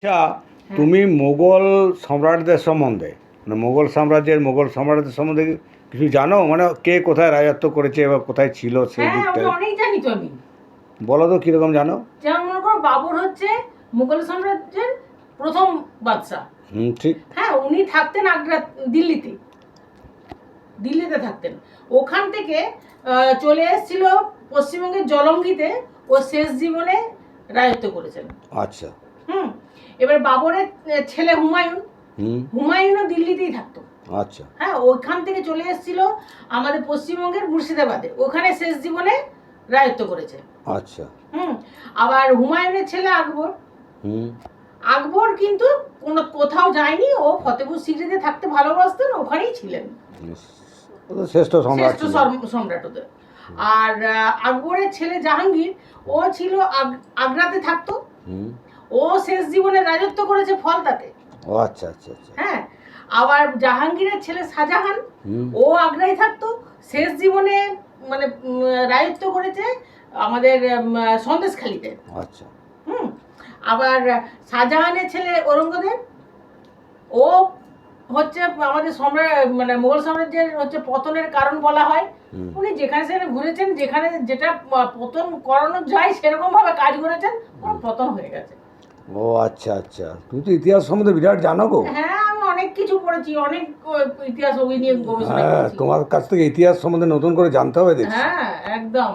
আচ্ছা, তুমি মোগল সম্রাটদের সম্বন্ধে মানে মোগল সম্রাটদের সম্বন্ধে কিছু জানো? মানে কে কোথায় রাজত্ব করেছে বা কোথায় ছিল সেই হ্যাঁ, দিকটা ওটা অনেক জানি তো আমি। বলো তো কিরকম জানো? যেমন মনে করো বাবর হচ্ছে মুঘল সাম্রাজ্যের প্রথম বাদশা। ঠিক। হ্যাঁ, উনি থাকতেন আগ্রা, দিল্লিতে। দিল্লিতে থাকতেন। ওখান থেকে চলে এসেছিল পশ্চিমবঙ্গের জলঙ্গিতে। ও শেষ জীবনে রাজত্ব করেছেন। আচ্ছা। এবার বাবরের ছেলে হুমায়ুন, হুম। হুমায়ুনও দিল্লিতেই থাকতো। আচ্ছা। হ্যাঁ, ওইখান থেকে চলে এসেছিল আমাদের পশ্চিমবঙ্গের মুর্শিদাবাদে। ওখানে শেষ জীবনে রাজত্ব করেছে। আচ্ছা। আবার হুমায়ুনের ছেলে আকবর। হুম। আকবর কিন্তু কোথাও যায়নি। ও ফতেপুর সিক্রিতে থাকতে ভালোবাসতেন, ওখানেই ছিলেন। ও তো শ্রেষ্ঠ সম্রাট শ্রেষ্ঠ ছিলেন। সম্রাট ওদের। আর আকবরের ছেলে জাহাঙ্গীর, ও ছিল আগ্রাতে থাকতো। ও শেষ জীবনে রাজত্ব করেছে ফলতাতে। ও আচ্ছা আচ্ছা আচ্ছা। হ্যাঁ, আবার জাহাঙ্গীরের ছেলে শাহজাহান, ও আগ্রায় থাকতো। শেষ জীবনে মানে রাজত্ব করেছে আমাদের সন্দেশখালীতে। আচ্ছা। আবার শাহজাহানের ছেলে ঔরঙ্গজেব, ও হচ্ছে আমাদের সম্রাট মানে মুঘল সাম্রাজ্যের হচ্ছে পতনের কারণ বলা হয়। উনি যেখানে সেখানে ঘুরেছেন, যেখানে যেটা পতন করানো যায় সেরকম ভাবে কাজ করেছেন, পতন হয়ে গেছে। ও আচ্ছা আচ্ছা, তুমি তো ইতিহাস সম্বন্ধে বিরাট জানো গো। হ্যাঁ, আমি অনেক কিছু পড়েছি, অনেক ইতিহাস ওই নিয়ে গবেষণা হ্যাঁ, করেছি। তোমার কাছ থেকে ইতিহাস সম্বন্ধে নতুন করে জানতে হবে দেখছি। হ্যাঁ, একদম।